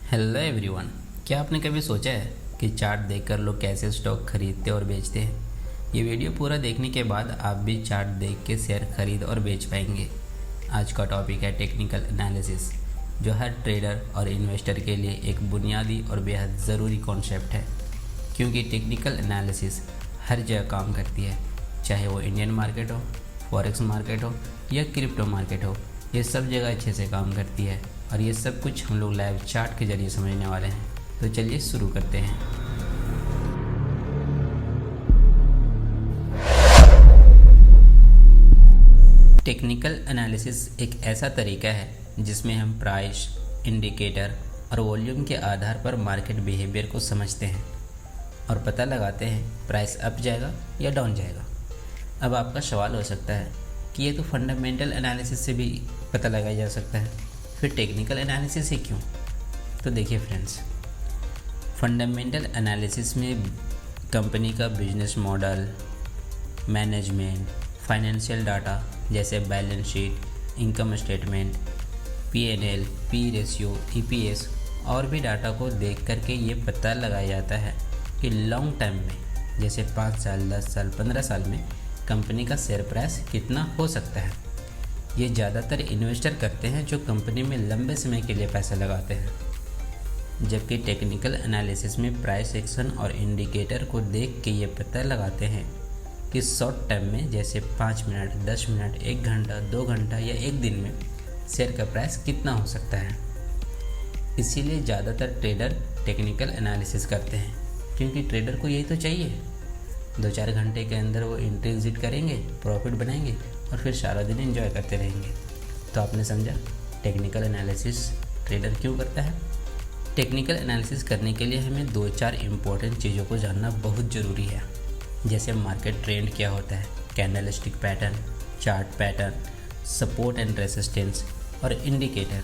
Hello everyone. क्या आपने कभी सोचा है कि चार्ट देखकर लोग कैसे स्टॉक खरीदते और बेचते हैं? ये वीडियो पूरा देखने के बाद आप भी चार्ट देख के शेयर खरीद और बेच पाएंगे। आज का टॉपिक है टेक्निकल एनालिसिस, जो हर ट्रेडर और इन्वेस्टर के लिए एक बुनियादी और बेहद ज़रूरी कॉन्सेप्ट है, क्योंकि टेक्निकल एनालिसिस हर जगह काम करती है, चाहे वो इंडियन मार्केट हो, फॉरेक्स मार्केट हो या क्रिप्टो मार्केट हो। ये सब जगह अच्छे से काम करती है और ये सब कुछ हम लोग लाइव चार्ट के जरिए समझने वाले हैं। तो चलिए शुरू करते हैं। टेक्निकल एनालिसिस एक ऐसा तरीका है जिसमें हम प्राइस, इंडिकेटर और वॉल्यूम के आधार पर मार्केट बिहेवियर को समझते हैं और पता लगाते हैं प्राइस अप जाएगा या डाउन जाएगा। अब आपका सवाल हो सकता है कि ये तो फंडामेंटल एनालिसिस से भी पता लगाया जा सकता है, फिर टेक्निकल एनालिसिस ही क्यों? तो देखिए फ्रेंड्स, फंडामेंटल एनालिसिस में कंपनी का business model, management, financial data जैसे balance sheet, income statement, P&L, P ratio, EPS और भी डाटा को देख करके ये पता लगाया जाता है कि लॉन्ग टाइम में, जैसे 5 साल, 10 साल, 15 साल में कंपनी का शेयर प्राइस कितना हो सकता है। ये ज़्यादातर इन्वेस्टर करते हैं जो कंपनी में लंबे समय के लिए पैसा लगाते हैं, जबकि टेक्निकल एनालिसिस में प्राइस एक्शन और इंडिकेटर को देख के ये पता लगाते हैं कि शॉर्ट टाइम में, जैसे 5 मिनट, 10 मिनट, 1 घंटा, 2 घंटा या 1 दिन में शेयर का प्राइस कितना हो सकता है। इसीलिए ज़्यादातर ट्रेडर टेक्निकल एनालिसिस करते हैं, क्योंकि ट्रेडर को यही तो चाहिए। 2-4 घंटे के अंदर वो एंट्री एग्जिट करेंगे, प्रॉफिट बनाएंगे और फिर सारा दिन एंजॉय करते रहेंगे। तो आपने समझा टेक्निकल एनालिसिस ट्रेडर क्यों करता है। टेक्निकल एनालिसिस करने के लिए हमें 2-4 इम्पोर्टेंट चीज़ों को जानना बहुत ज़रूरी है, जैसे मार्केट ट्रेंड क्या होता है, candlestick pattern, chart pattern, support and resistance और इंडिकेटर।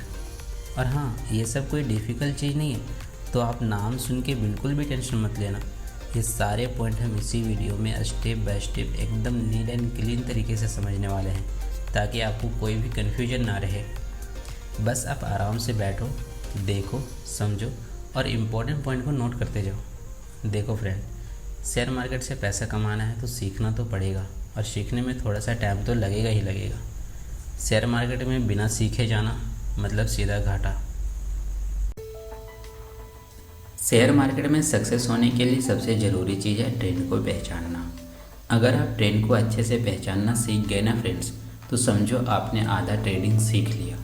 और हाँ, ये सब कोई डिफ़िकल्ट चीज़ नहीं है, तो आप नाम सुन के बिल्कुल भी टेंशन मत लेना। ये सारे पॉइंट हम इसी वीडियो में स्टेप बाय स्टेप एकदम नीट एंड क्लीन तरीके से समझने वाले हैं, ताकि आपको कोई भी कन्फ्यूजन ना रहे। बस आप आराम से बैठो, देखो, समझो और इम्पोर्टेंट पॉइंट को नोट करते जाओ। देखो फ्रेंड, शेयर मार्केट से पैसा कमाना है तो सीखना तो पड़ेगा, और सीखने में थोड़ा सा टाइम तो लगेगा ही लगेगा। शेयर मार्केट में बिना सीखे जाना मतलब सीधा घाटा। शेयर मार्केट में सक्सेस होने के लिए सबसे ज़रूरी चीज़ है ट्रेंड को पहचानना। अगर आप ट्रेंड को अच्छे से पहचानना सीख गए ना फ्रेंड्स, तो समझो आपने आधा ट्रेडिंग सीख लिया।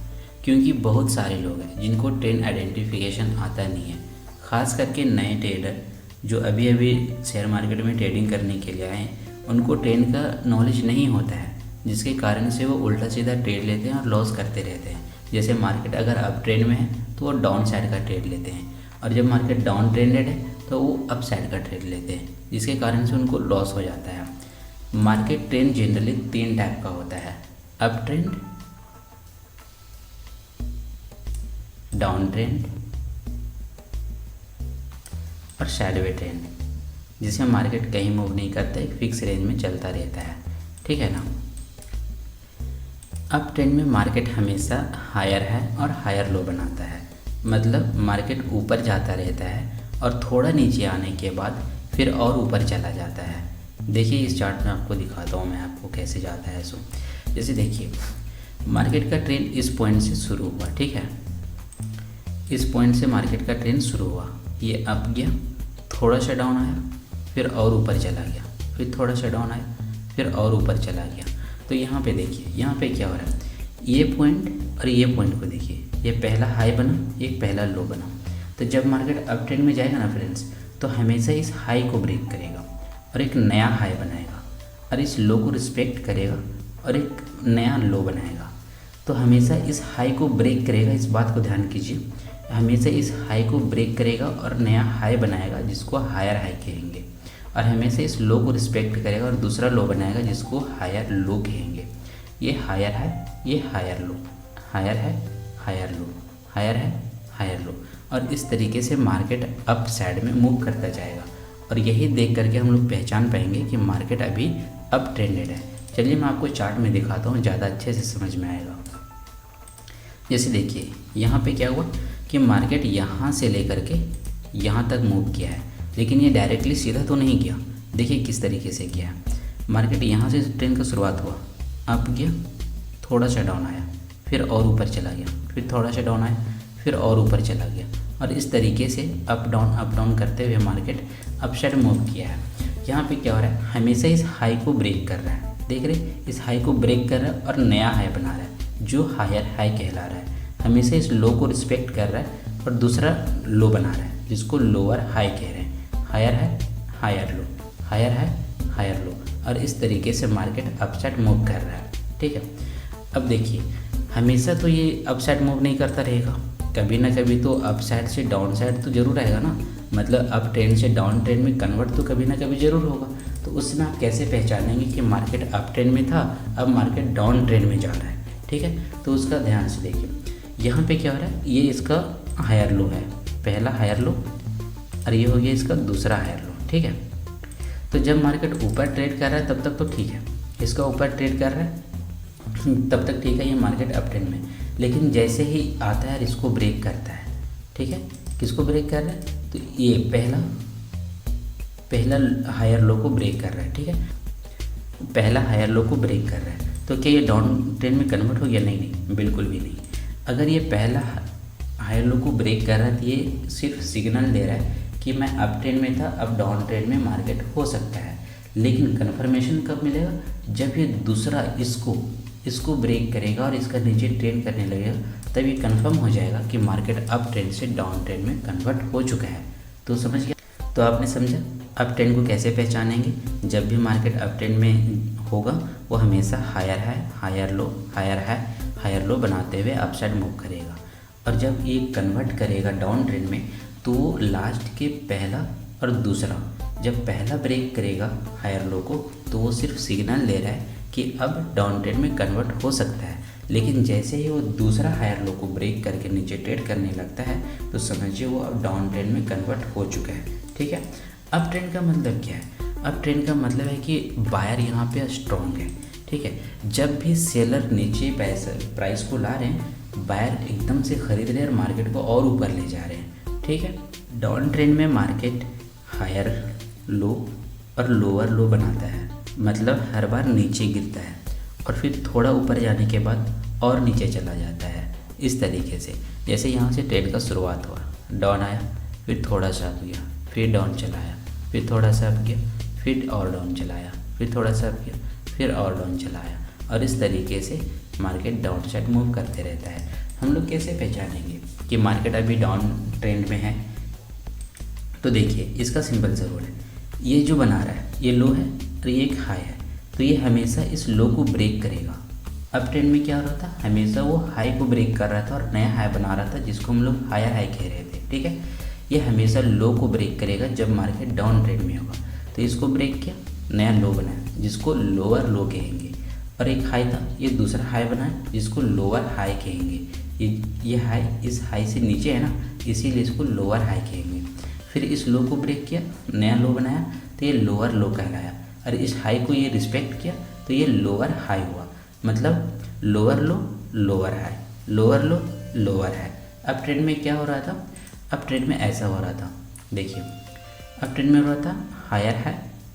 क्योंकि बहुत सारे लोग हैं जिनको ट्रेंड आइडेंटिफिकेशन आता नहीं है, ख़ास करके नए ट्रेडर जो अभी अभी शेयर मार्केट में ट्रेडिंग करने के लिए आए हैं, उनको ट्रेंड का नॉलेज नहीं होता है, जिसके कारण से वो उल्टा सीधा ट्रेड लेते हैं और लॉस करते रहते हैं। जैसे मार्केट अगर अप ट्रेंड में है तो वो डाउन साइड का ट्रेड लेते हैं, और जब मार्केट डाउन ट्रेंडेड है तो वो अप साइड का ट्रेड लेते हैं, जिसके कारण से उनको लॉस हो जाता है। मार्केट ट्रेंड जनरली 3 टाइप का होता है: अप ट्रेंड, डाउन ट्रेंड और साइडवे ट्रेंड, जिसमें मार्केट कहीं मूव नहीं करता, एक फिक्स रेंज में चलता रहता है। ठीक है ना। अप ट्रेंड में मार्केट हमेशा हायर है और हायर लो बनाता है, मतलब मार्केट ऊपर जाता रहता है और थोड़ा नीचे आने के बाद फिर और ऊपर चला जाता है। देखिए इस चार्ट में आपको दिखाता हूँ मैं आपको कैसे जाता है। सो जैसे देखिए, मार्केट का ट्रेंड इस पॉइंट से शुरू हुआ। ठीक है, इस पॉइंट से मार्केट का ट्रेंड शुरू हुआ, ये अप गया, थोड़ा सा डाउन आया, फिर और ऊपर चला गया, फिर थोड़ा सा डाउन आया, फिर और ऊपर चला गया। तो यहाँ पे देखिए, यहाँ पे क्या हो रहा है, ये पॉइंट और ये पॉइंट को देखिए, ये पहला हाई बना, एक पहला लो बना। तो जब मार्केट अप ट्रेंड में जाएगा ना फ्रेंड्स, तो हमेशा इस हाई को ब्रेक करेगा और एक नया हाई बनाएगा, और इस लो को रिस्पेक्ट करेगा और एक नया लो बनाएगा। तो हमेशा इस हाई को ब्रेक करेगा, इस बात को ध्यान कीजिए, हमेशा इस हाई को ब्रेक करेगा और नया हाई बनाएगा, जिसको हायर हाई कहेंगे, और हमेशा इस लो को रिस्पेक्ट करेगा और दूसरा लो बनाएगा, जिसको हायर लो कहेंगे। ये हायर है, ये हायर लो, हायर है, हायर लो, हायर है, हायर लो, और इस तरीके से मार्केट अप साइड में मूव करता जाएगा। और यही देख करके हम लोग पहचान पाएंगे कि मार्केट अभी अप ट्रेंडेड है। चलिए मैं आपको चार्ट में दिखाता हूँ, ज़्यादा अच्छे से समझ में आएगा। जैसे देखिए यहाँ पे क्या हुआ कि मार्केट यहाँ से लेकर के यहाँ तक मूव किया है, लेकिन ये डायरेक्टली सीधा तो नहीं किया। देखिए किस तरीके से किया है। मार्केट यहाँ से ट्रेंड का शुरुआत हुआ, अप गया, थोड़ा सा डाउन आया, फिर और ऊपर चला गया, फिर थोड़ा सा डाउन आया, फिर और ऊपर चला गया, और इस तरीके से अप डाउन करते हुए मार्केट अपसाइड मूव किया है। यहाँ पे क्या हो रहा है, हमेशा इस हाई को ब्रेक कर रहा है। देख रहे, इस हाई को ब्रेक कर रहा है और नया हाई बना रहा है जो हायर हाई कहला रहा है। हमेशा इस लो को रिस्पेक्ट कर रहा है और दूसरा लो बना रहा है जिसको लोअर हाई कह रहे हैं। हायर है, हायर लो, हायर है, हायर लो, और इस तरीके से मार्केट अपसाइड मूव कर रहा है। ठीक है, अब देखिए हमेशा तो ये अपसाइड मूव नहीं करता रहेगा, कभी ना कभी तो अपसाइड से डाउन साइड तो जरूर आएगा ना। मतलब अप ट्रेंड से डाउन ट्रेंड में कन्वर्ट तो कभी ना कभी जरूर होगा। तो उसमें आप कैसे पहचानेंगे कि मार्केट अप ट्रेंड में था, अब मार्केट डाउन ट्रेंड में जा रहा है। ठीक है, तो उसका ध्यान से देखिए। यहाँ पे क्या हो रहा है, ये इसका हायर लो है, पहला हायर लो, और ये हो गया इसका दूसरा हायर लो। ठीक है, तो जब मार्केट ऊपर ट्रेड कर रहा है तब तक तो ठीक है, इसका ऊपर ट्रेड कर रहा है तब तक ठीक है, ये मार्केट अप ट्रेंड में। लेकिन जैसे ही आता है और इसको ब्रेक करता है, ठीक है, किसको ब्रेक कर रहा है, तो ये पहला हायर लो को ब्रेक कर रहा है। ठीक है, पहला हायर लो को ब्रेक कर रहा है, तो क्या ये डाउन ट्रेंड में कन्वर्ट हो गया? नहीं, बिल्कुल भी नहीं। अगर ये पहला हायर लो को ब्रेक कर रहा है तो ये सिर्फ सिग्नल दे रहा है कि मैं अप ट्रेंड में था, अब डाउन ट्रेंड में मार्केट हो सकता है। लेकिन कन्फर्मेशन कब मिलेगा, जब ये दूसरा इसको ब्रेक करेगा और इसका नीचे ट्रेंड करने लगेगा, तब ये कन्फर्म हो जाएगा कि मार्केट अप ट्रेंड से डाउन ट्रेंड में कन्वर्ट हो चुका है। तो समझ गया? तो आपने समझा अप ट्रेंड को कैसे पहचानेंगे। जब भी मार्केट अप ट्रेंड में होगा वो हमेशा हायर है, हायर लो, हायर है, हायर लो बनाते हुए अपसाइड मूव करेगा। और जब ये कन्वर्ट करेगा डाउन ट्रेंड में तो लास्ट के पहला और दूसरा, जब पहला ब्रेक करेगा हायर लो को तो वो सिर्फ सिग्नल दे रहा है कि अब डाउन ट्रेंड में कन्वर्ट हो सकता है। लेकिन जैसे ही वो दूसरा हायर लो को ब्रेक करके नीचे ट्रेड करने लगता है तो समझिए वो अब डाउन ट्रेंड में कन्वर्ट हो चुका है। ठीक है, अप ट्रेंड का मतलब क्या है? अप ट्रेंड का मतलब है कि बायर यहाँ पे स्ट्रॉन्ग है। ठीक है, जब भी सेलर नीचे प्राइस को ला रहे हैं, बायर एकदम से खरीद रहे हैं और मार्केट को और ऊपर ले जा रहे हैं। ठीक है, डाउन ट्रेंड में मार्केट हायर लो और लोअर लो बनाता है, मतलब हर बार नीचे गिरता है और फिर थोड़ा ऊपर जाने के बाद और नीचे चला जाता है। इस तरीके से जैसे यहाँ से ट्रेड का शुरुआत हुआ, डाउन आया, फिर थोड़ा सा अप गया, फिर डाउन चला आया, फिर थोड़ा सा अप गया, फिर और डाउन चला आया, फिर थोड़ा सा अप गया, फिर और डाउन चला आया, और इस तरीके से मार्केट डाउन साइड मूव करते रहता है। हम लोग कैसे पहचानेंगे कि मार्केट अभी डाउन ट्रेंड में है? तो देखिए इसका सिंपल सा रूल है, ये जो बना रहा है ये लो है और ये एक हाई है, तो ये हमेशा इस लो को ब्रेक करेगा। अप ट्रेंड में क्या हो रहा था, हमेशा वो हाई को ब्रेक कर रहा था और नया हाई बना रहा था जिसको हम लोग हायर हाई कह रहे थे। ठीक है, ये हमेशा लो को ब्रेक करेगा जब मार्केट डाउन ट्रेंड में होगा। तो इसको ब्रेक किया, नया लो बनाया जिसको लोअर लो कहेंगे, और एक हाई था, ये दूसरा हाई बनाया जिसको लोअर हाई कहेंगे। ये हाई इस हाई से नीचे है ना, इसीलिए इसको लोअर हाई कहेंगे। फिर इस लो को ब्रेक किया, नया लो बनाया, तो ये लोअर लो कहलाया, और इस हाई को ये रिस्पेक्ट किया तो ये लोअर हाई हुआ। मतलब लोअर लो लोअर हाई, लोअर लो लोअर हाई। अब ट्रेंड में क्या हो रहा था, अब ट्रेंड में ऐसा हो रहा था, देखिए अब ट्रेंड में हो रहा था हायर है,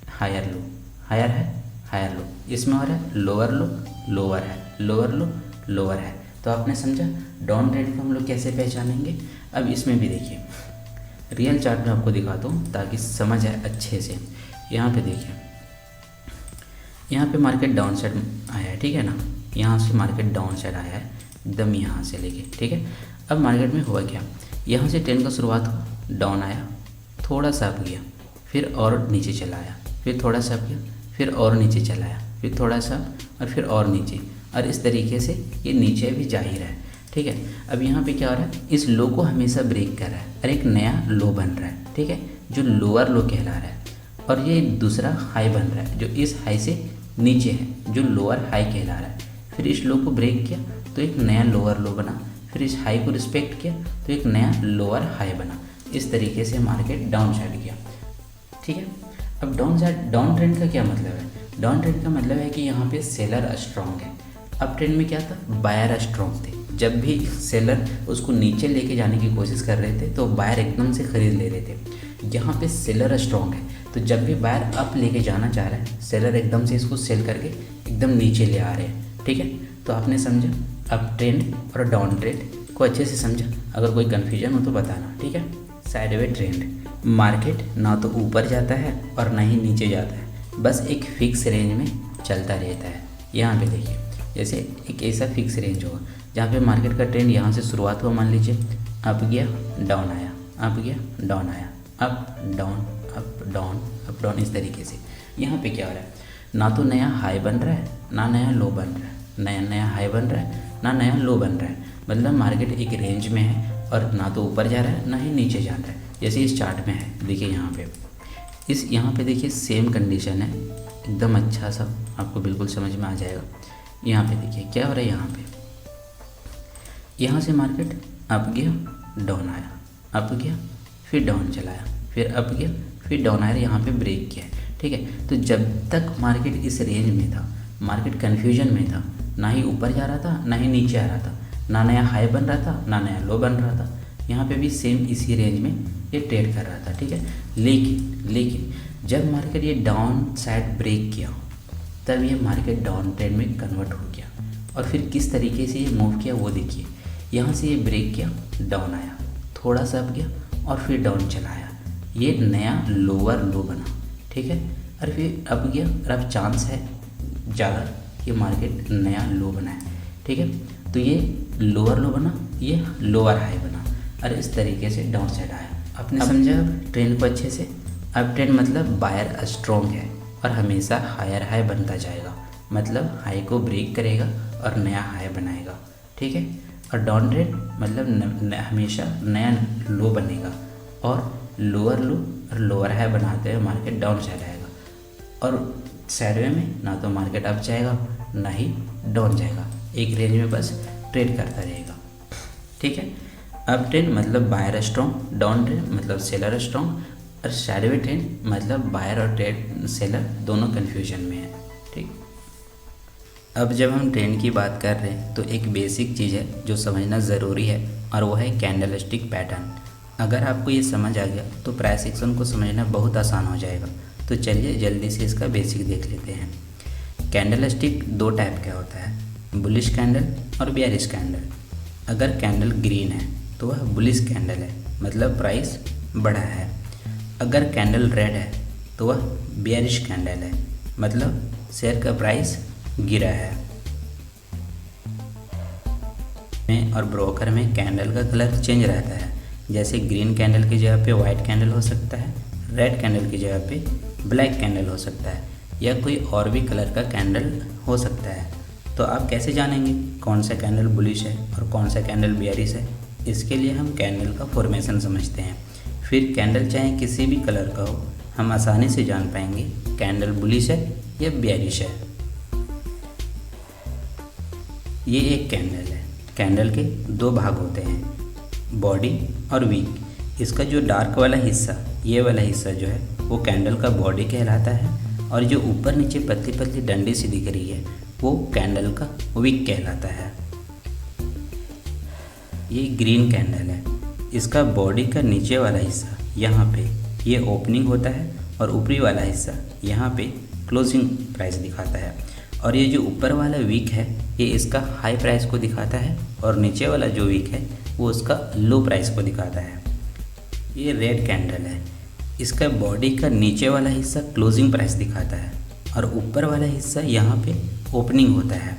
हायर लो, हायर है, हायर लो, इसमें हो रहा है लोअर लो लोअर है, लोअर लो लोअर है। तो आपने समझा डाउन ट्रेंड को हम लोग कैसे पहचानेंगे। अब इसमें भी देखिए रियल चार्ट में आपको दिखाता हूँ ताकि समझ आए अच्छे से। यहाँ पे देखिए, यहाँ पे मार्केट डाउन साइड आया है, ठीक है ना, यहाँ से मार्केट डाउन साइड आया है एकदम यहाँ से लेके। ठीक है, अब मार्केट में हुआ क्या, यहाँ से ट्रेंड का शुरुआत हुआ, डाउन आया, थोड़ा सा अप गया, फिर और नीचे चला आया, फिर थोड़ा सा अप गया, फिर और नीचे चला आया, फिर थोड़ा सा और फिर और नीचे, और इस तरीके से ये नीचे भी जा ही रहा है। ठीक है, अब यहाँ पे क्या हो रहा है, इस लो को हमेशा ब्रेक कर रहा है और एक नया लो बन रहा है। ठीक है, जो लोअर लो कहला रहा है, और ये दूसरा हाई बन रहा है जो इस हाई से नीचे है, जो लोअर हाई कहला रहा है। फिर इस लो को ब्रेक किया तो एक नया लोअर लो बना, फिर इस हाई को रिस्पेक्ट किया तो एक नया लोअर हाई बना। इस तरीके से मार्केट डाउन साइड गया। ठीक है, अब डाउन ट्रेंड का क्या मतलब है, डाउन ट्रेंड का मतलब है कि यहाँ पे सेलर स्ट्रॉन्ग है। अप ट्रेंड में क्या था, बायर स्ट्रॉन्ग थे, जब भी सेलर उसको नीचे लेके जाने की कोशिश कर रहे थे तो बायर एकदम से ख़रीद ले रहे थे। यहाँ पे सेलर स्ट्रॉन्ग है, तो जब भी बायर अप लेके जाना चाह रहा है, सेलर एकदम से इसको सेल करके एकदम नीचे ले आ रहे हैं। ठीक है, तो आपने समझा अप ट्रेंड और डाउन ट्रेंड को अच्छे से समझा। अगर कोई कन्फ्यूजन हो तो बताना। ठीक है, साइडवे ट्रेंड, मार्केट ना तो ऊपर जाता है और ना ही नीचे जाता है, बस एक फिक्स रेंज में चलता रहता है। यहाँ पे देखिए, जैसे एक ऐसा फिक्स रेंज होगा जहाँ पे मार्केट का ट्रेंड यहाँ से शुरुआत हुआ, मान लीजिए अप गया डाउन आया, अप गया डाउन आया, up down up down up down, इस तरीके से। यहाँ पे क्या हो रहा है, ना तो नया हाई बन रहा है ना नया लो बन रहा है, नया हाई बन रहा है ना नया लो बन रहा है, मतलब मार्केट एक रेंज में है और ना तो ऊपर जा रहा है ना ही नीचे जा रहा है, जैसे इस चार्ट में है। देखिए यहाँ पे देखिए सेम कंडीशन है, एकदम अच्छा सा आपको बिल्कुल समझ में आ जाएगा। यहाँ पे देखिए क्या हो रहा है, यहाँ से मार्केट अप गया डाउन आया, अप गया फिर डाउन चलाया, फिर अप गया फिर डाउन आया, यहाँ पे ब्रेक किया है। ठीक है, तो जब तक मार्केट इस रेंज में था, मार्केट कन्फ्यूजन में था, ना ही ऊपर जा रहा था ना ही नीचे आ रहा था, ना नया हाई बन रहा था ना नया लो बन रहा था। यहाँ पे भी सेम इसी रेंज में ये ट्रेड कर रहा था। ठीक है, लेकिन जब मार्केट ये डाउन साइड ब्रेक किया तब ये मार्केट डाउन ट्रेंड में कन्वर्ट हो गया। और फिर किस तरीके से ये मूव किया वो देखिए, यहाँ से ये ब्रेक किया, डाउन आया, थोड़ा सा अप गया और फिर डाउन चला आया, ये नया लोअर लो बना। ठीक है, और फिर अप गया और अब चांस है ज़्यादा कि मार्केट नया लो बना है। ठीक है, तो ये लोअर लो बना, ये लोअर हाई बना और इस तरीके से डाउन साइड आया। आपने समझा ट्रेंड को अच्छे से। अब ट्रेंड मतलब बायर स्ट्रॉन्ग है और हमेशा हायर हाई बनता जाएगा, मतलब हाई को ब्रेक करेगा और नया हाई बनाएगा। ठीक है, और डाउन ट्रेंड मतलब हमेशा नया लो बनेगा और लोअर लो और लोअर हाई बनाते हुए मार्केट डाउन साइड आएगा। और साइडवे में ना तो मार्केट अप जाएगा ना ही डाउन जाएगा, एक रेंज में बस ट्रेड करता रहेगा। ठीक है, अप ट्रेंड मतलब बायर स्ट्रॉन्ग, डाउन ट्रेंड मतलब सेलर स्ट्रॉन्ग, और साइडवे ट्रेंड मतलब बायर और ट्रेड सेलर दोनों कन्फ्यूजन में है। ठीक, अब जब हम ट्रेंड की बात कर रहे हैं तो एक बेसिक चीज़ है जो समझना ज़रूरी है और वो है कैंडलस्टिक पैटर्न। अगर आपको ये समझ आ गया तो प्राइस एक्शन को समझना बहुत आसान हो जाएगा। तो चलिए जल्दी से इसका बेसिक देख लेते हैं। कैंडलस्टिक दो टाइप का होता है, बुलिश कैंडल और बेयरिश कैंडल। अगर कैंडल ग्रीन है तो वह बुलिश कैंडल है, मतलब प्राइस बढ़ा है। अगर कैंडल रेड है तो वह बेयरिश कैंडल है, मतलब शेयर का प्राइस गिरा है। में और ब्रोकर में कैंडल का कलर चेंज रहता है, जैसे ग्रीन कैंडल की जगह पे वाइट कैंडल हो सकता है, रेड कैंडल की जगह पे ब्लैक कैंडल हो सकता है, या कोई और भी कलर का कैंडल हो सकता है। तो आप कैसे जानेंगे कौन सा कैंडल बुलिश है और कौन सा कैंडल बेयरिश है? इसके लिए हम कैंडल का फॉर्मेशन समझते हैं। फिर कैंडल चाहे किसी भी कलर का हो, हम आसानी से जान पाएंगे कैंडल बुलिश है या बेयरिश है। ये एक कैंडल है। कैंडल के दो भाग होते हैं, बॉडी और वीक। इसका जो डार्क वाला हिस्सा, ये वाला हिस्सा जो है वो कैंडल का बॉडी कहलाता है, और जो ऊपर नीचे पतली पतली डंडी सी दिख रही है वो कैंडल का वीक कहलाता है। ये ग्रीन कैंडल है। इसका बॉडी का नीचे वाला हिस्सा यहाँ पे ये ओपनिंग होता है और ऊपरी वाला हिस्सा यहाँ पे क्लोजिंग प्राइस दिखाता है, और ये जो ऊपर वाला वीक है ये इसका हाई प्राइस को दिखाता है, और नीचे वाला जो वीक है वो उसका लो प्राइस को दिखाता है। ये रेड कैंडल है। इसका बॉडी का नीचे वाला हिस्सा क्लोजिंग प्राइस दिखाता है और ऊपर वाला हिस्सा यहाँ पे ओपनिंग होता है,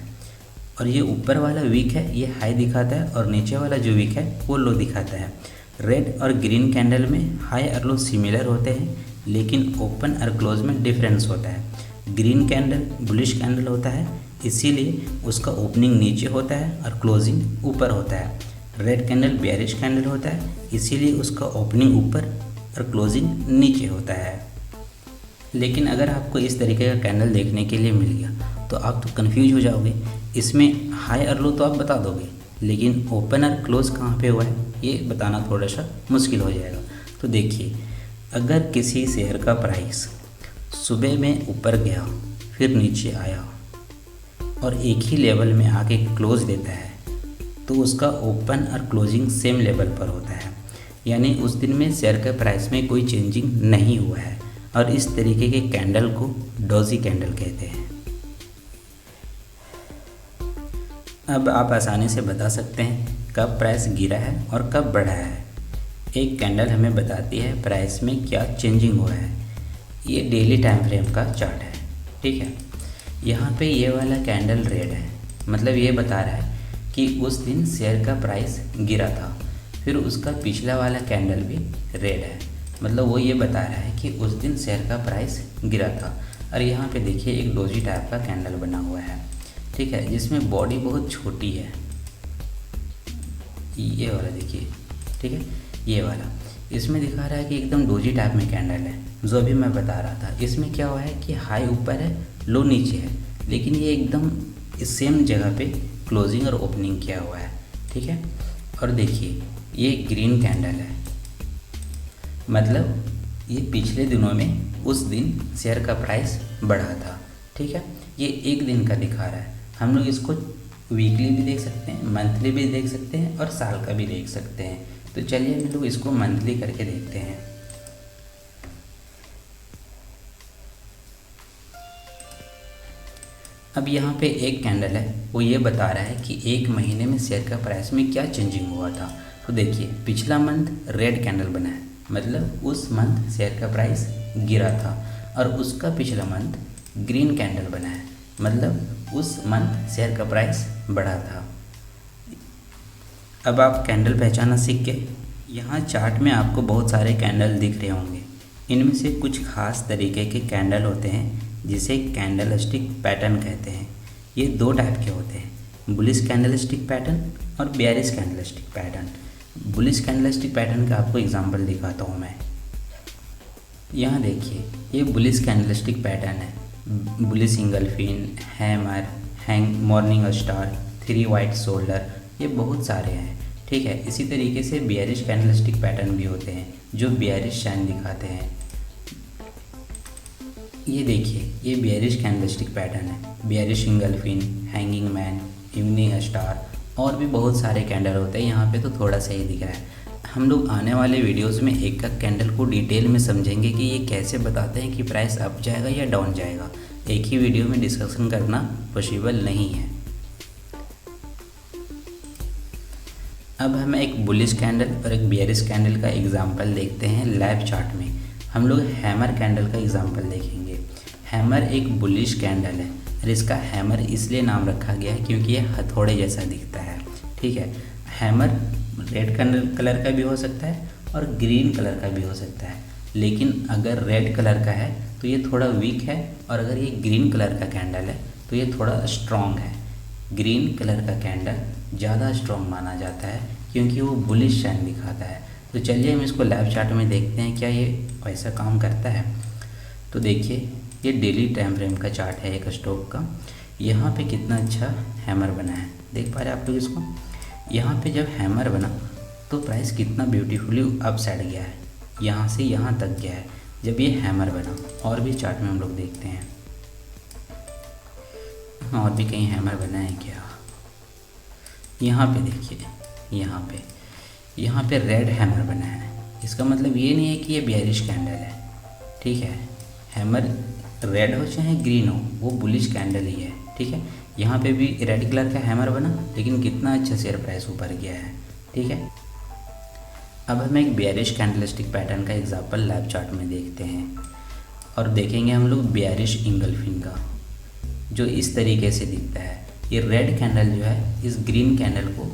और ये ऊपर वाला वीक है ये हाई दिखाता है और नीचे वाला जो वीक है वो लो दिखाता है। रेड और ग्रीन कैंडल में हाई और लो सिमिलर होते हैं, लेकिन ओपन और क्लोज में डिफरेंस होता है। ग्रीन कैंडल बुलिश कैंडल होता है, इसीलिए उसका ओपनिंग नीचे होता है और क्लोजिंग ऊपर होता है। रेड कैंडल बेयरिश कैंडल होता है, इसीलिए उसका ओपनिंग ऊपर और क्लोजिंग नीचे होता है। लेकिन अगर आपको इस तरीके का कैंडल देखने के लिए मिल गया तो आप तो कन्फ्यूज हो जाओगे। इसमें हाई और लो तो आप बता दोगे, लेकिन ओपन और क्लोज कहाँ पे हुआ है ये बताना थोड़ा सा मुश्किल हो जाएगा। तो देखिए, अगर किसी शेयर का प्राइस सुबह में ऊपर गया फिर नीचे आया और एक ही लेवल में आके क्लोज देता है, तो उसका ओपन और क्लोजिंग सेम लेवल पर होता है, यानी उस दिन में शेयर के प्राइस में कोई चेंजिंग नहीं हुआ है, और इस तरीके के कैंडल को डोजी कैंडल कहते हैं। अब आप आसानी से बता सकते हैं कब प्राइस गिरा है और कब बढ़ा है। एक कैंडल हमें बताती है प्राइस में क्या चेंजिंग हुआ है। ये डेली टाइम फ्रेम का चार्ट है, ठीक है। यहाँ पे ये वाला कैंडल रेड है, मतलब ये बता रहा है कि उस दिन शेयर का प्राइस गिरा था। फिर उसका पिछला वाला कैंडल भी रेड है, मतलब वो ये बता रहा है कि उस दिन शेयर का प्राइस गिरा था। और यहाँ पे देखिए एक डोजी टाइप का कैंडल बना हुआ है, ठीक है, जिसमें बॉडी बहुत छोटी है। ये वाला देखिए, ठीक है, ये वाला इसमें दिखा रहा है कि एकदम डोजी टाइप में कैंडल है। जो अभी मैं बता रहा था, इसमें क्या हुआ है कि हाई ऊपर है, लो नीचे है, लेकिन ये एकदम सेम जगह पे क्लोजिंग और ओपनिंग किया हुआ है, ठीक है। और देखिए ये ग्रीन कैंडल है, मतलब ये पिछले दिनों में उस दिन शेयर का प्राइस बढ़ा था, ठीक है। ये एक दिन का दिखा रहा है। हम लोग इसको वीकली भी देख सकते हैं, मंथली भी देख सकते हैं और साल का भी देख सकते हैं। तो चलिए हम लोग इसको मंथली करके देखते हैं। अब यहाँ पे एक कैंडल है, वो ये बता रहा है कि एक महीने में शेयर का प्राइस में क्या चेंजिंग हुआ था। तो देखिए पिछला मंथ रेड कैंडल बना है, मतलब उस मंथ शेयर का प्राइस गिरा था, और उसका पिछला मंथ ग्रीन कैंडल बना है, मतलब उस मंथ शेयर का प्राइस बढ़ा था। अब आप कैंडल पहचानना सीख गए। यहाँ चार्ट में आपको बहुत सारे कैंडल दिख रहे होंगे। इनमें से कुछ खास तरीके के कैंडल होते हैं जिसे कैंडल स्टिक पैटर्न कहते हैं। ये दो टाइप के होते हैं, बुलिश कैंडल स्टिक पैटर्न और bearish candle stick pattern. Bullish candle stick pattern का आपको एग्जांपल दिखाता हूँ मैं। यहाँ देखिए ये बुलिश कैंडल स्टिक पैटर्न है। Bullish engulfing, hammer, hang, morning star, 3 white shoulder, ये बहुत सारे हैं, ठीक है। इसी तरीके से बेयरिश कैंडल स्टिक पैटर्न भी होते हैं जो बेयरिश शाइन दिखाते हैं। ये देखिए ये बेयरिश कैंडल स्टिक पैटर्न है। Bearish engulfing, hanging man, evening star और भी बहुत सारे कैंडल होते हैं। यहाँ पे तो थोड़ा सा ही दिख रहा है। हम लोग आने वाले वीडियोस में एक एक कैंडल को डिटेल में समझेंगे कि ये कैसे बताते हैं कि प्राइस अप जाएगा या डाउन जाएगा। एक ही वीडियो में डिस्कशन करना पॉसिबल नहीं है। अब हम एक बुलिश कैंडल और एक बेयरिश कैंडल का एग्जाम्पल देखते हैं लाइव चार्ट में। हम लोग हैमर कैंडल का एग्जाम्पल देखेंगे। हैमर एक बुलिश कैंडल है और इसका हैमर इसलिए नाम रखा गया है क्योंकि ये हथौड़े जैसा दिखता है, ठीक है। हैमर रेड कलर का भी हो सकता है और ग्रीन कलर का भी हो सकता है, लेकिन अगर रेड कलर का है तो ये थोड़ा वीक है, और अगर ये ग्रीन कलर का कैंडल है तो ये थोड़ा स्ट्रॉन्ग है। ग्रीन कलर का कैंडल ज़्यादा स्ट्रॉन्ग माना जाता है क्योंकि वो बुलिश शाइन दिखाता है। तो चलिए हम इसको लाइव चार्ट में देखते हैं क्या ये वैसा काम करता है। तो देखिए ये डेली टाइम फ्रेम का चार्ट है एक स्टॉक का। यहाँ पे कितना अच्छा हैमर बना है, देख पा रहे हैं आप लोग इसको। यहाँ पे जब हैमर बना तो प्राइस कितना ब्यूटीफुली अप साइड गया है, यहाँ से यहाँ तक गया है जब ये हैमर बना। और भी चार्ट में हम लोग देखते हैं, और भी कहीं हैमर बना है क्या। यहाँ पे देखिए, यहाँ पे रेड हैमर बना है। इसका मतलब ये नहीं है कि ये बेयरिश कैंडल है, ठीक है। हैमर रेड हो चाहे ग्रीन हो, वो बुलिश कैंडल ही है, ठीक है। यहाँ पे भी रेड कलर का हैमर बना, लेकिन कितना अच्छा शेयर प्राइस ऊपर गया है, ठीक है। अब हम एक बेयरिश कैंडल स्टिक पैटर्न का एग्जाम्पल लाइव चार्ट में देखते हैं, और देखेंगे हम लोग बेयरिश इंगल्फिन का, जो इस तरीके से दिखता है। ये रेड कैंडल जो है इस ग्रीन कैंडल को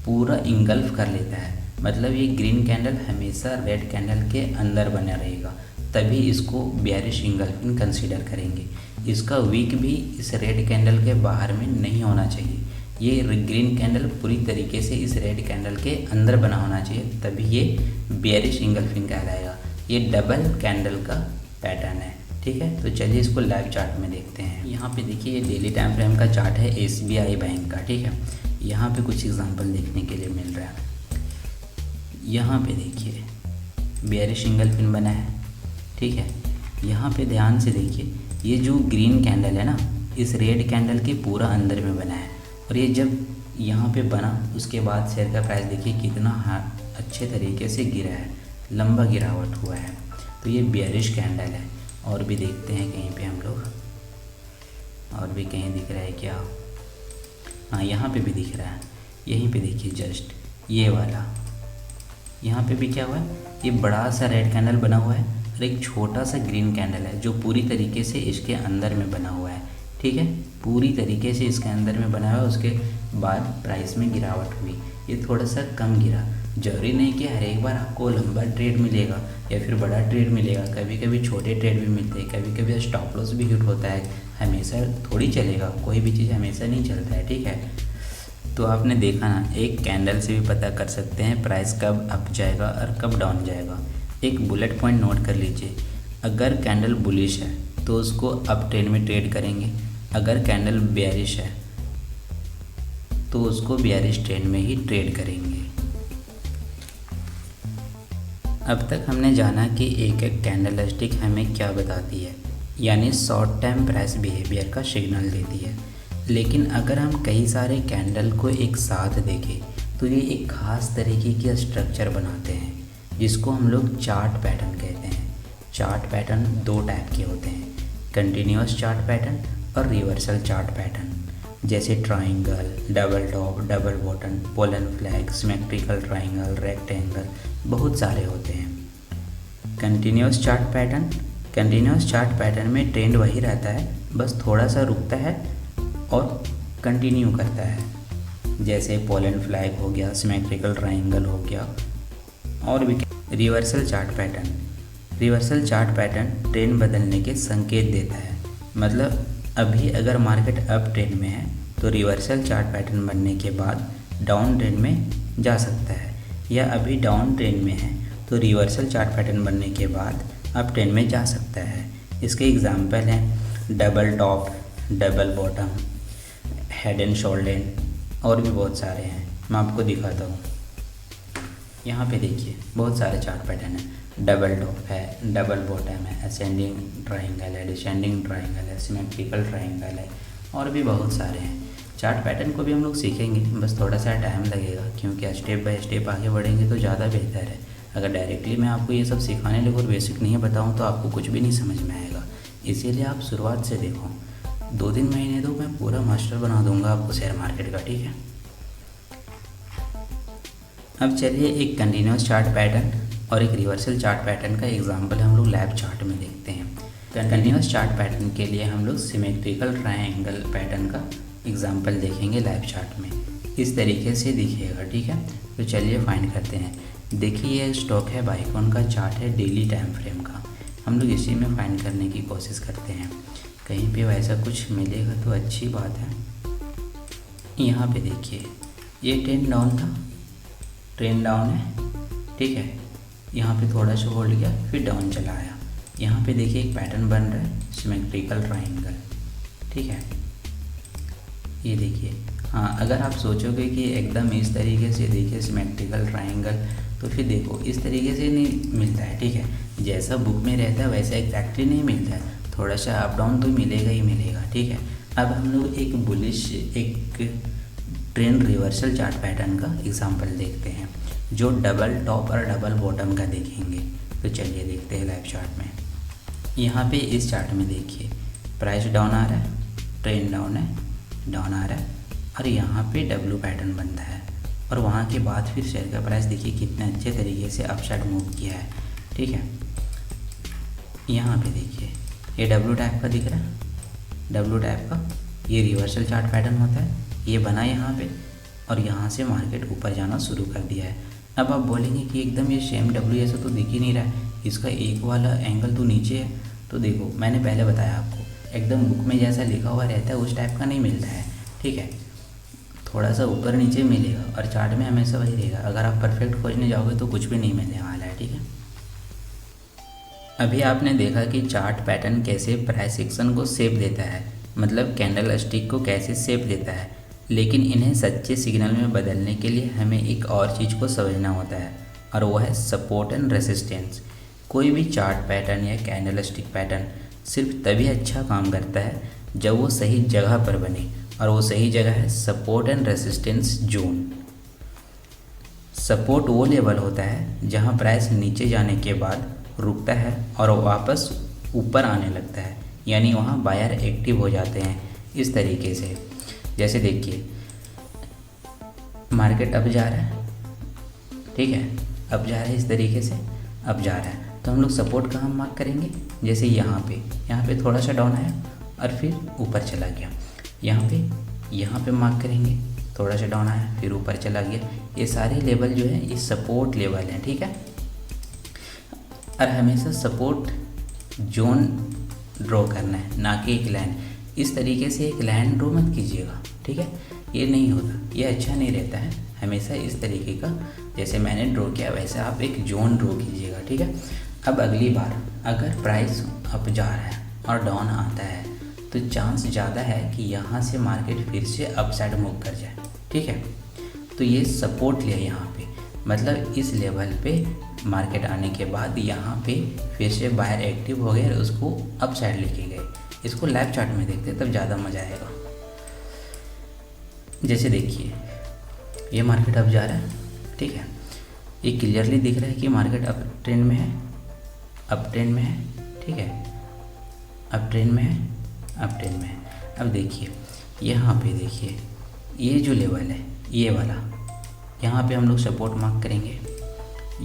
पूरा इंगल्फ कर लेता है, मतलब ये ग्रीन कैंडल हमेशा रेड कैंडल के अंदर बना रहेगा, तभी इसको बेयरिश इंगल्फिन कंसीडर करेंगे। इसका वीक भी इस रेड कैंडल के बाहर में नहीं होना चाहिए। ये ग्रीन कैंडल पूरी तरीके से इस रेड कैंडल के अंदर बना होना चाहिए, तभी ये बेयरिश इंगल्फिन कहलाएगा। ये डबल कैंडल का पैटर्न है, ठीक है। तो चलिए इसको लाइव चार्ट में देखते हैं। यहाँ पे देखिए ये डेली टाइम फ्रेम का चार्ट है SBI बैंक का, ठीक है। यहाँ पे कुछ एग्जांपल देखने के लिए मिल रहा है। यहाँ पे देखिए बेयरिश इंगल्फिन बना है, ठीक है। यहाँ पे ध्यान से देखिए, ये जो ग्रीन कैंडल है ना, इस रेड कैंडल के पूरा अंदर में बना है, और ये जब यहाँ पे बना, उसके बाद शेयर का प्राइस देखिए कितना अच्छे तरीके से गिरा है, लंबा गिरावट हुआ है। तो ये बेयरिश कैंडल है। और भी देखते हैं कहीं पे हम लोग, और भी कहीं दिख रहा है क्या? हाँ, यहाँ पे भी दिख रहा है। यहीं पे देखिए जस्ट ये वाला, यहाँ पे भी क्या हुआ है, ये बड़ा सा रेड कैंडल बना हुआ है और एक छोटा सा ग्रीन कैंडल है जो पूरी तरीके से इसके अंदर में बना हुआ है। ठीक है, पूरी तरीके से इसके अंदर में बना हुआ है। उसके बाद प्राइस में गिरावट हुई, ये थोड़ा सा कम गिरा। जरूरी नहीं कि हर एक बार आपको लंबा ट्रेड मिलेगा या फिर बड़ा ट्रेड मिलेगा, कभी कभी छोटे ट्रेड भी मिलते हैं, कभी कभी स्टॉप लॉस भी हिट होता है। हमेशा थोड़ी चलेगा, कोई भी चीज़ हमेशा नहीं चलता है। ठीक है, तो आपने देखा ना, एक कैंडल से भी पता कर सकते हैं प्राइस कब अप जाएगा और कब डाउन जाएगा। एक बुलेट पॉइंट नोट कर लीजिए, अगर कैंडल बुलिश है तो उसको अप ट्रेंड में ट्रेड करेंगे, अगर कैंडल बेयरिश है तो उसको बेयरिश ट्रेंड में ही ट्रेड करेंगे। अब तक हमने जाना कि एक एक कैंडल स्टिक हमें क्या बताती है, यानी शॉर्ट टाइम प्राइस बिहेवियर का सिग्नल देती है। लेकिन अगर हम कई सारे कैंडल को एक साथ देखें तो ये एक ख़ास तरीके की स्ट्रक्चर बनाते हैं, जिसको हम लोग चार्ट पैटर्न कहते हैं। चार्ट पैटर्न दो टाइप के होते हैं, कंटिन्यूअस चार्ट पैटर्न और रिवर्सल चार्ट पैटर्न। जैसे triangle, double top, double bottom, pollen flag, symmetrical triangle, rectangle, बहुत सारे होते हैं। कंटिन्यूअस चार्ट पैटर्न में ट्रेंड वही रहता है, बस थोड़ा सा रुकता है और कंटिन्यू करता है। जैसे पोलन फ्लैग हो गया, सिमेट्रिकल ट्राइंगल हो गया, और भी। रिवर्सल चार्ट पैटर्न ट्रेंड बदलने के संकेत देता है। मतलब अभी अगर मार्केट अप ट्रेंड में है तो रिवर्सल चार्ट पैटर्न बनने के बाद डाउन ट्रेंड में जा सकता है, या अभी डाउन ट्रेंड में है तो रिवर्सल चार्ट पैटर्न बनने के बाद अप ट्रेंड में जा सकता है। इसके एग्जांपल हैं double top, double bottom, head and shoulder, और भी बहुत सारे हैं। मैं आपको दिखाता हूँ। यहाँ पे देखिए बहुत सारे चार्ट पैटर्न हैं। डबल टॉप है, डबल बॉटम है, असेंडिंग ट्राइंगल है, डिसेंडिंग ट्राइंगल है, सिमेट्रिकल ट्राइंगल है, और भी बहुत सारे हैं। चार्ट पैटर्न को भी हम लोग सीखेंगे, बस थोड़ा सा टाइम लगेगा, क्योंकि स्टेप बाय स्टेप आगे बढ़ेंगे तो ज़्यादा बेहतर है। अगर डायरेक्टली मैं आपको ये सब सिखाने लगे और बेसिक नहीं बताऊँ तो आपको कुछ भी नहीं समझ में आएगा। इसीलिए आप शुरुआत से देखो, 2-3 महीने दो, मैं पूरा मास्टर बना दूंगा आपको शेयर मार्केट का। ठीक है, अब चलिए एक कंटिन्यूस चार्ट पैटर्न और एक रिवर्सल चार्ट पैटर्न का एग्जांपल हम लोग लैब चार्ट में देखते हैं। कंटिन्यूस चार्ट पैटर्न के लिए हम लोग सिमेट्रिकल ट्रायंगल पैटर्न का एग्जांपल देखेंगे लैब चार्ट में। इस तरीके से दिखेगा। ठीक है, तो चलिए फाइंड करते हैं। देखिए ये स्टॉक है, बाइकॉन का चार्ट है डेली टाइम फ्रेम का। हम लोग इसी में फाइंड करने की कोशिश करते हैं, कहीं पे वैसा कुछ मिलेगा तो अच्छी बात है। यहाँ पे देखिए ये ट्रेंड डाउन था, ट्रेंड डाउन है। ठीक है, यहाँ पे थोड़ा सा होल्ड किया, फिर डाउन चला आया। यहाँ पे देखिए एक पैटर्न बन रहा है, सिमेट्रिकल ट्रायंगल। ठीक है, ये देखिए। हाँ, अगर आप सोचोगे कि एकदम इस तरीके से देखिए सिमेट्रिकल ट्रायंगल, तो फिर देखो इस तरीके से नहीं मिलता है। ठीक है, जैसा बुक में रहता है वैसा एग्जैक्टली नहीं मिलता है, थोड़ा सा अप डाउन तो मिलेगा ही मिलेगा। ठीक है, अब हम लोग एक बुलिश, एक ट्रेंड रिवर्सल चार्ट पैटर्न का एग्जांपल देखते हैं, जो डबल टॉप और डबल बॉटम का देखेंगे। तो चलिए देखते हैं लाइव चार्ट में। यहाँ पे इस चार्ट में देखिए प्राइस डाउन आ रहा है, ट्रेंड डाउन है, डाउन आ रहा है, और यहाँ पे डब्ल्यू पैटर्न बनता है, और वहाँ के बाद फिर शेयर का प्राइस देखिए कितने अच्छे तरीके से अपसाइड मूव किया है। ठीक है, यहाँ पे देखिए ये डब्ल्यू टाइप का दिख रहा है, डब्ल्यू टाइप का ये रिवर्सल चार्ट पैटर्न होता है। ये बना यहाँ पे, और यहाँ से मार्केट ऊपर जाना शुरू कर दिया है। अब आप बोलेंगे कि एकदम ये सेम डब्ल्यू ऐसा तो दिख ही नहीं रहा है, इसका एक वाला एंगल तो नीचे है। तो देखो मैंने पहले बताया आपको, एकदम बुक में जैसा लिखा हुआ रहता है उस टाइप का नहीं मिलता है। ठीक है, थोड़ा सा ऊपर नीचे मिलेगा, और चार्ट में हमेशा वही रहेगा। अगर आप परफेक्ट खोजने जाओगे तो कुछ भी नहीं मिलने वाला है। ठीक है, अभी आपने देखा कि चार्ट पैटर्न कैसे प्राइस एक्शन को शेप देता है, मतलब कैंडल स्टिक को कैसे शेप देता है। लेकिन इन्हें सच्चे सिग्नल में बदलने के लिए हमें एक और चीज़ को समझना होता है, और वो है सपोर्ट एंड रेसिस्टेंस। कोई भी चार्ट पैटर्न या कैंडल स्टिक पैटर्न सिर्फ तभी अच्छा काम करता है जब वो सही जगह पर बने और वो सही जगह है support and resistance zone. Support वो लेवल होता है जहां प्राइस नीचे जाने के बाद रुकता है और वापस ऊपर आने लगता है, यानी वहां बायर एक्टिव हो जाते हैं इस तरीके से। जैसे देखिए मार्केट अप जा रहा है, ठीक है, अप जा रहा है, इस तरीके से अप जा रहा है, तो हम लोग सपोर्ट कहाँ मार्क करेंगे, जैसे यहाँ पे थोड़ा सा डाउन आया और फिर ऊपर चला गया, यहाँ पे मार्क करेंगे, थोड़ा सा डाउन आया फिर ऊपर चला गया। ये सारे लेवल जो है ये सपोर्ट लेवल हैं, ठीक है। और हमेशा सपोर्ट जोन ड्रॉ करना है, ना कि एक लाइन। इस तरीके से एक लाइन ड्रॉ मत कीजिएगा, ठीक है, ये नहीं होता, ये अच्छा नहीं रहता है। हमेशा इस तरीके का जैसे मैंने ड्रॉ किया वैसे आप एक जोन ड्रॉ कीजिएगा, ठीक है। अब अगली बार अगर प्राइस अप जा रहा है और डाउन आता है तो चांस ज़्यादा है कि यहाँ से मार्केट फिर से अप साइड मूव कर जाए, ठीक है। तो ये सपोर्ट लिया यहाँ पे, मतलब इस लेवल पे मार्केट आने के बाद यहाँ पे फिर से बायर एक्टिव हो गए और उसको अप साइड लेके गए। इसको लाइव चार्ट में देखते हैं तब ज़्यादा मज़ा आएगा। जैसे देखिए ये मार्केट अप जा रहा है, ठीक है, ये क्लियरली दिख रहा है कि मार्केट अप ट्रेंड में है, अप ट्रेंड में है, ठीक है, अप ट्रेंड में है, अप ट्रेंड में है। अब देखिए यहाँ पे देखिए ये जो लेवल है ये वाला, यहाँ पे हम लोग सपोर्ट मार्क करेंगे,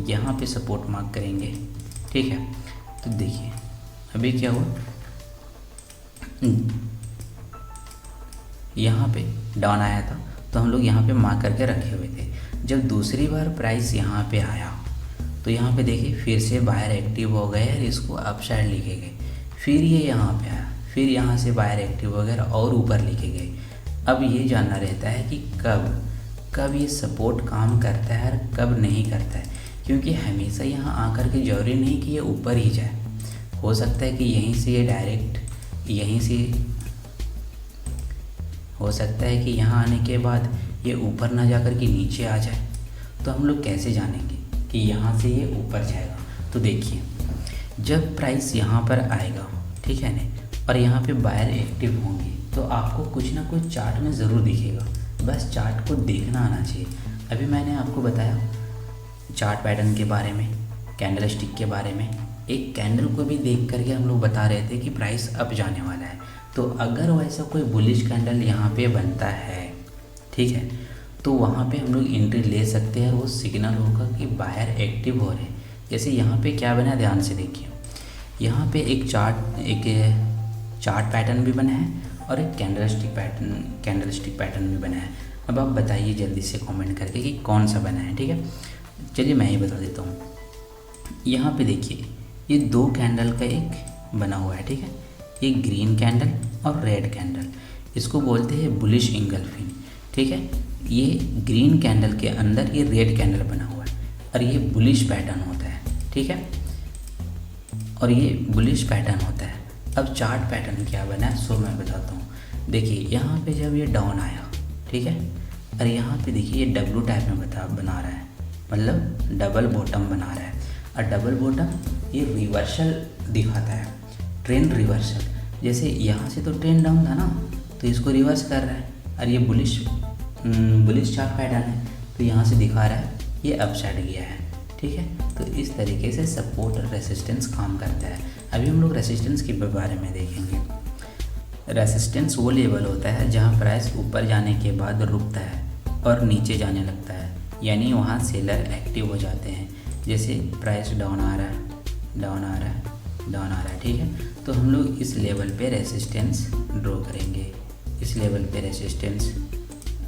यहाँ पे सपोर्ट मार्क करेंगे, ठीक है। तो देखिए अभी क्या हुआ, यहाँ पे डाउन आया था तो हम लोग यहाँ पे मार्क करके रखे हुए थे। जब दूसरी बार प्राइस यहाँ पे आया तो यहाँ पे देखिए फिर से बायर एक्टिव हो गए और इसको अप साइड लेके गए, फिर ये यहाँ पे आया, फिर यहाँ से बायर एक्टिव हो गए और ऊपर लेके गए। अब ये जानना रहता है कि कब ये सपोर्ट काम करता है और कब नहीं करता है, क्योंकि हमेशा यहाँ आकर के जरूरी नहीं कि ये ऊपर ही जाए, हो सकता है कि यहीं से ये डायरेक्ट यहीं से हो सकता है कि यहाँ आने के बाद ये ऊपर ना जाकर के नीचे आ जाए। तो हम लोग कैसे जानेंगे कि यहाँ से ये ऊपर जाएगा? तो देखिए जब प्राइस यहाँ पर आएगा, ठीक है ना, और यहाँ पे बायर एक्टिव होंगे तो आपको कुछ ना कुछ चार्ट में ज़रूर दिखेगा, बस चार्ट को देखना आना चाहिए। अभी मैंने आपको बताया चार्ट पैटर्न के बारे में, कैंडल स्टिक के बारे में, एक कैंडल को भी देख करके हम लोग बता रहे थे कि प्राइस अप जाने वाला है। तो अगर वैसा कोई बुलिश कैंडल यहाँ पे बनता है, ठीक है, तो वहाँ पे हम लोग एंट्री ले सकते हैं। वो सिग्नल होगा कि बायर एक्टिव हो रहे हैं। जैसे यहाँ पे क्या बना, ध्यान से देखिए, यहाँ पे एक चार्ट पैटर्न भी बना है और एक कैंडल स्टिक पैटर्न भी बना है। अब आप बताइए जल्दी से कमेंट करके कि कौन सा बना है, ठीक है। चलिए मैं ही बता देता हूँ। यहाँ पे देखिए ये दो कैंडल का एक बना हुआ है, ठीक है, एक ग्रीन कैंडल और रेड कैंडल, इसको बोलते हैं बुलिश इंगल्फिंग, ठीक है। ये ग्रीन कैंडल के अंदर ये रेड कैंडल बना हुआ है और ये बुलिश पैटर्न होता है, ठीक है, और ये बुलिश पैटर्न होता है। अब चार्ट पैटर्न क्या बना है सो मैं बताता हूँ। देखिए यहाँ पे जब ये डाउन आया, ठीक है, और यहाँ पे देखिए ये डब्लू टाइप में बना रहा है, मतलब डबल बॉटम बना रहा है। और डबल बॉटम ये रिवर्सल दिखाता है, ट्रेंड रिवर्सल। जैसे यहाँ से तो ट्रेंड डाउन था ना, तो इसको रिवर्स कर रहा है, और ये बुलिश चार्ट पैटर्न है तो यहाँ से दिखा रहा है ये अप साइड गया है, ठीक है। तो इस तरीके से सपोर्ट और रेसिस्टेंस काम करता है। अभी हम लोग रेसिस्टेंस के बारे में देखेंगे। रेसिस्टेंस वो लेवल होता है जहाँ प्राइस ऊपर जाने के बाद रुकता है और नीचे जाने लगता है, यानी वहाँ सेलर एक्टिव हो जाते हैं। जैसे प्राइस डाउन आ रहा है, ठीक है, तो हम लोग इस लेवल पे रेसिस्टेंस ड्रॉ करेंगे, इस लेवल पे रेसिस्टेंस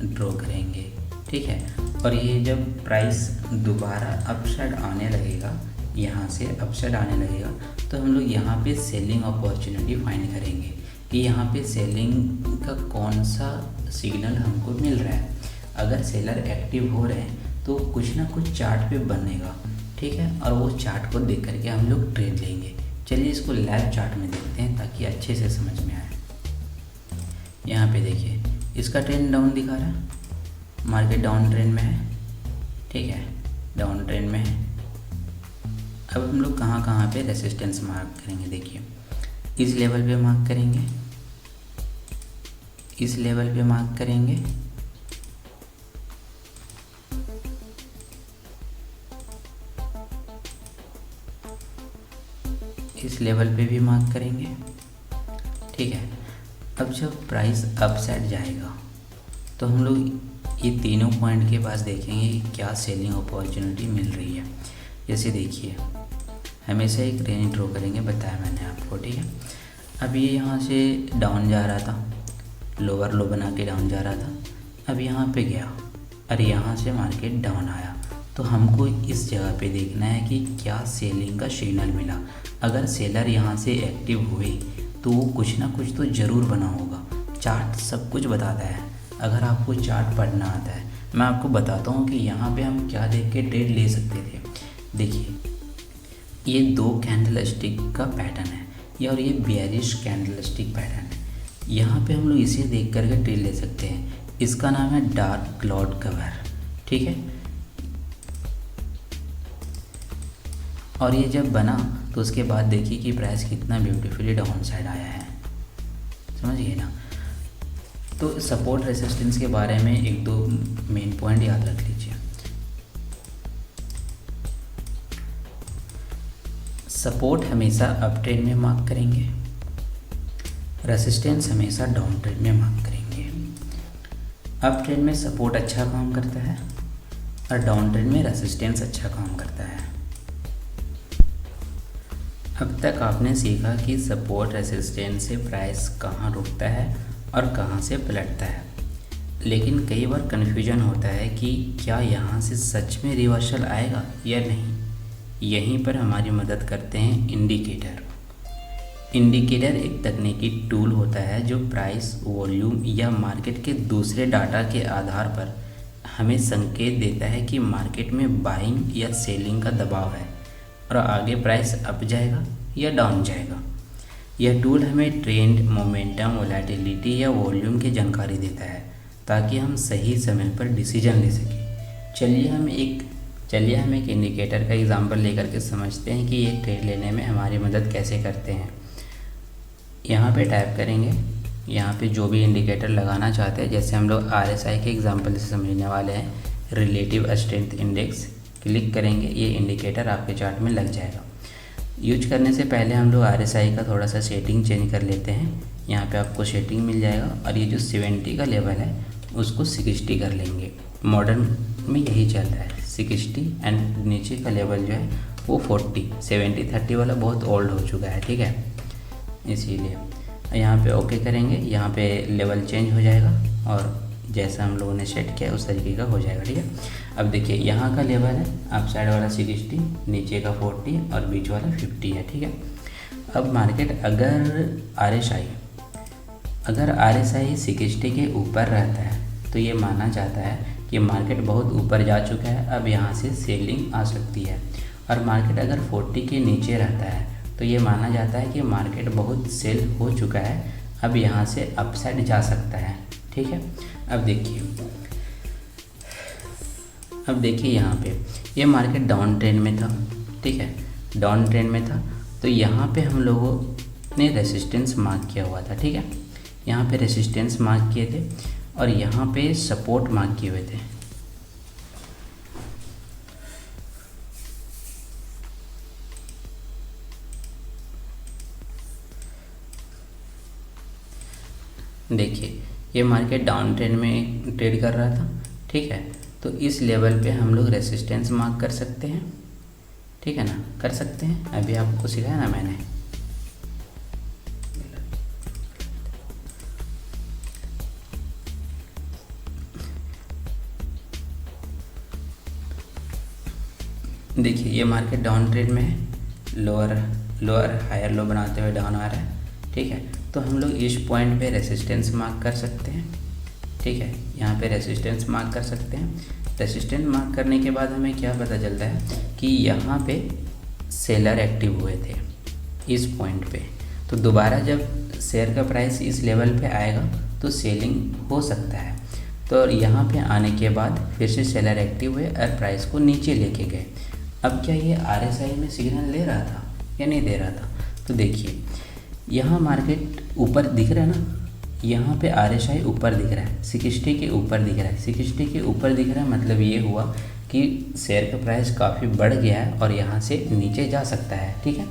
ड्रॉ करेंगे, ठीक है। और ये जब प्राइस दोबारा अपसाइड आने लगेगा, यहाँ से अपसाइड आने लगेगा, तो हम लोग यहाँ पे सेलिंग अपॉर्चुनिटी फाइंड करेंगे कि यहाँ पे सेलिंग का कौन सा सिग्नल हमको मिल रहा है। अगर सेलर एक्टिव हो रहे हैं तो कुछ ना कुछ चार्ट पे बनेगा, ठीक है, और वो चार्ट को देख करके हम लोग ट्रेड लेंगे। चलिए इसको लाइव चार्ट में देखते हैं ताकि अच्छे से समझ में आए। यहाँ पे देखिए इसका ट्रेंड डाउन दिखा रहा है, मार्केट डाउन ट्रेंड में है, ठीक है, डाउन ट्रेंड में है। अब हम लोग कहाँ पे रेसिस्टेंस मार्क करेंगे, देखिए इस लेवल पे मार्क करेंगे, इस लेवल पे मार्क करेंगे, इस लेवल पे भी मार्क करेंगे, ठीक है। अब जब प्राइस अप साइड जाएगा तो हम लोग ये तीनों पॉइंट के पास देखेंगे कि क्या सेलिंग अपॉर्चुनिटी मिल रही है। जैसे देखिए, हमेशा एक रेंज ड्रॉ करेंगे, बताया मैंने आपको, ठीक है। अब ये यहाँ से डाउन जा रहा था, लोअर लो बना के डाउन जा रहा था, अब यहाँ पे गया और यहाँ से मार्केट डाउन आया। तो हमको इस जगह पे देखना है कि क्या सेलिंग का सिग्नल मिला। अगर सेलर यहाँ से एक्टिव हुए तो वो कुछ ना कुछ तो ज़रूर बना होगा। चार्ट सब कुछ बताता है। अगर आपको चार्ट पढ़ना आता है, मैं आपको बताता हूँ कि यहाँ पे हम क्या देख के ट्रेड ले सकते थे। देखिए, ये 2 कैंडल स्टिक का पैटर्न है ये, और ये बेयरिश कैंडल स्टिक पैटर्न है। यहाँ पे हम लोग इसे देख करके ट्रेड ले सकते हैं। इसका नाम है डार्क क्लाउड कवर, ठीक है। और ये जब बना तो उसके बाद देखिए कि प्राइस कितना ब्यूटीफुली डाउन साइड आया है, समझ गए ना। तो सपोर्ट रेसिस्टेंस के बारे में 1-2 मेन पॉइंट याद रख लीजिए। सपोर्ट हमेशा अप ट्रेंड में मार्क करेंगे, रेसिस्टेंस हमेशा डाउन ट्रेंड में मार्क करेंगे। अप ट्रेंड में सपोर्ट अच्छा काम करता है और डाउन ट्रेंड में रेसिस्टेंस अच्छा काम करता है। अब तक आपने सीखा कि सपोर्ट रेसिस्टेंस से प्राइस कहाँ रुकता है और कहाँ से पलटता है, लेकिन कई बार कन्फ्यूजन होता है कि क्या यहाँ से सच में रिवर्सल आएगा या नहीं। यहीं पर हमारी मदद करते हैं इंडिकेटर। इंडिकेटर एक तकनीकी टूल होता है जो प्राइस, वॉल्यूम या मार्केट के दूसरे डाटा के आधार पर हमें संकेत देता है कि मार्केट में बाइंग या सेलिंग का दबाव है और आगे प्राइस अप जाएगा या डाउन जाएगा। यह टूल हमें ट्रेंड, मोमेंटम, वोलेटिलिटी या वॉल्यूम की जानकारी देता है ताकि हम सही समय पर डिसीजन ले सकें। चलिए हम एक इंडिकेटर का एग्जांपल लेकर के समझते हैं कि ये ट्रेड लेने में हमारी मदद कैसे करते हैं। यहाँ पे टाइप करेंगे, यहाँ पे जो भी इंडिकेटर लगाना चाहते हैं, जैसे हम लोग RSI के एग्जांपल से समझने वाले हैं, रिलेटिव स्ट्रेंथ इंडेक्स, क्लिक करेंगे, ये इंडिकेटर आपके चार्ट में लग जाएगा। यूज करने से पहले हम लोग RSI का थोड़ा सा सेटिंग चेंज कर लेते हैं। यहाँ पे आपको सेटिंग मिल जाएगा और ये जो 70 का लेवल है उसको 60 कर लेंगे। मॉडर्न में यही चल रहा है 60 एंड नीचे का लेवल जो है वो 40। 70-30 वाला बहुत ओल्ड हो चुका है, ठीक है, इसीलिए यहाँ पे ओके करेंगे। यहाँ पे लेवल चेंज हो जाएगा और जैसा हम लोगों ने सेट किया उस तरीके का हो जाएगा, ठीक है। अब देखिए, यहाँ का लेवल है अप साइड वाला 60, नीचे का 40 और बीच वाला 50 है, ठीक है। अब मार्केट अगर RSI 60 के ऊपर रहता है तो ये माना जाता है कि मार्केट बहुत ऊपर जा चुका है, अब यहाँ से सेलिंग आ सकती है। और मार्केट अगर 40 के नीचे रहता है तो ये माना जाता है कि मार्केट बहुत सेल हो चुका है, अब यहाँ से अप साइड जा सकता है, ठीक है। अब देखिए यहाँ पे ये मार्केट डाउन ट्रेंड में था, ठीक है, डाउन ट्रेंड में था। तो यहाँ पे हम लोगों ने रेसिस्टेंस मार्क किया हुआ था, ठीक है, यहाँ पे रेसिस्टेंस मार्क किए थे और यहाँ पे सपोर्ट मार्क किए हुए थे। देखिए, ये मार्केट डाउन ट्रेंड में ट्रेड कर रहा था, ठीक है। तो इस लेवल पे हम लोग रेसिस्टेंस मार्क कर सकते हैं, ठीक है ना, कर सकते हैं। अभी आपको सिखाया ना मैंने। देखिए, ये मार्केट डाउन ट्रेंड में है, लोअर हायर लो बनाते हुए डाउन आ रहा है, ठीक है। तो हम लोग इस पॉइंट पे रेसिस्टेंस मार्क कर सकते हैं, ठीक है, यहाँ पे रेसिस्टेंस मार्क कर सकते हैं। रेसिस्टेंस मार्क करने के बाद हमें क्या पता चलता है कि यहाँ पे सेलर एक्टिव हुए थे इस पॉइंट पे। तो दोबारा जब शेयर का प्राइस इस लेवल पे आएगा तो सेलिंग हो सकता है। तो यहाँ पे आने के बाद फिर से सेलर एक्टिव हुए और प्राइस को नीचे लेके गए। अब क्या ये RSI में सिग्नल ले रहा था या नहीं दे रहा था? तो देखिए, यहाँ मार्केट ऊपर दिख रहा है ना, यहाँ पे RSI ऊपर दिख रहा है, 60 के ऊपर दिख रहा है। 60 के ऊपर दिख रहा है मतलब ये हुआ कि शेयर का प्राइस काफ़ी बढ़ गया है और यहाँ से नीचे जा सकता है, ठीक है।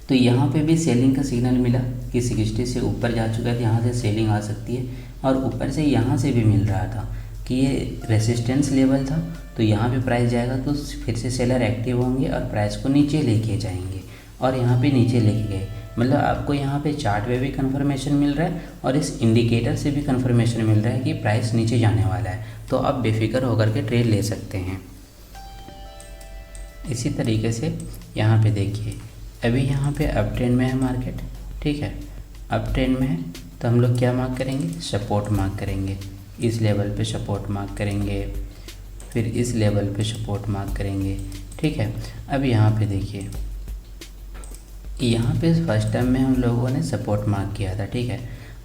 तो यहाँ पे भी सेलिंग का सिग्नल मिला कि 60 से ऊपर जा चुका है, तो यहाँ से सेलिंग आ सकती है। और ऊपर से यहाँ से भी मिल रहा था कि ये रेसिस्टेंस लेवल था, तो यहाँ पे प्राइस जाएगा तो फिर से सेलर एक्टिव होंगे और प्राइस को नीचे लेके जाएंगे, और यहाँ पे नीचे लेके गए। मतलब आपको यहाँ पे चार्ट में भी कंफर्मेशन मिल रहा है और इस इंडिकेटर से भी कंफर्मेशन मिल रहा है कि प्राइस नीचे जाने वाला है, तो आप बेफिक्र होकर के ट्रेड ले सकते हैं। इसी तरीके से यहाँ पे देखिए, अभी यहाँ पे अप ट्रेंड में है मार्केट, ठीक है। अप ट्रेंड में है तो हम लोग क्या मार्क करेंगे, सपोर्ट मार्क करेंगे। इस लेवल पे सपोर्ट मार्क करेंगे, फिर इस लेवल पे सपोर्ट मार्क करेंगे, ठीक है। अब यहाँ पे देखिए, यहाँ पे फर्स्ट टाइम में हम लोगों ने सपोर्ट मार्क किया था, ठीक है।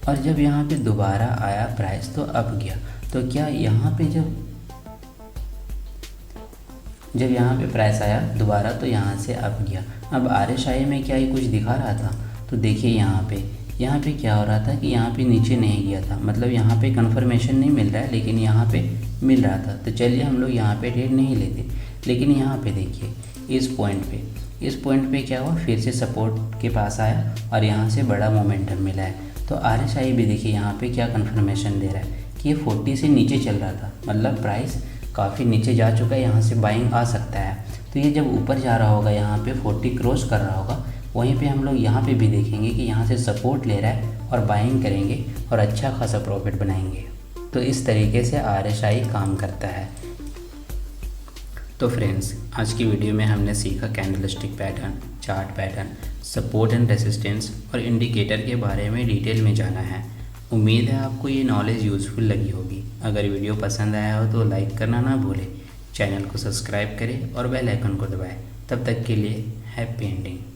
और जब यहाँ पे दोबारा आया प्राइस तो अप गया, तो क्या यहाँ पे जब यहाँ पे प्राइस आया दोबारा तो यहाँ से अप गया। अब RSI में क्या ये कुछ दिखा रहा था, तो देखिए यहाँ पे क्या हो रहा था कि यहाँ पे नीचे नहीं गया था, मतलब यहाँ पे कंफर्मेशन नहीं मिल रहा है, लेकिन यहाँ पे मिल रहा था। तो चलिए हम लोग यहाँ पे ट्रेड नहीं लेते, लेकिन यहाँ पे देखिए इस पॉइंट पे क्या हुआ, फिर से सपोर्ट के पास आया और यहाँ से बड़ा मोमेंटम मिला है। तो RSI भी देखिए यहाँ पे क्या कंफर्मेशन दे रहा है कि ये 40 से नीचे चल रहा था, मतलब प्राइस काफ़ी नीचे जा चुका है, यहाँ से बाइंग आ सकता है। तो ये जब ऊपर जा रहा होगा, यहाँ पे 40 क्रॉस कर रहा होगा, वहीं पे हम लोग यहाँ पे भी देखेंगे कि यहाँ से सपोर्ट ले रहा है और बाइंग करेंगे और अच्छा खासा प्रॉफिट बनाएंगे। तो इस तरीके से RSI काम करता है। तो फ्रेंड्स, आज की वीडियो में हमने सीखा candlestick pattern, chart pattern, support and resistance और इंडिकेटर के बारे में डिटेल में जाना है। उम्मीद है आपको ये नॉलेज यूज़फुल लगी होगी। अगर वीडियो पसंद आया हो तो लाइक करना ना भूलें, चैनल को सब्सक्राइब करें और बेल आइकन को दबाएं। तब तक के लिए हैप्पी एंडिंग।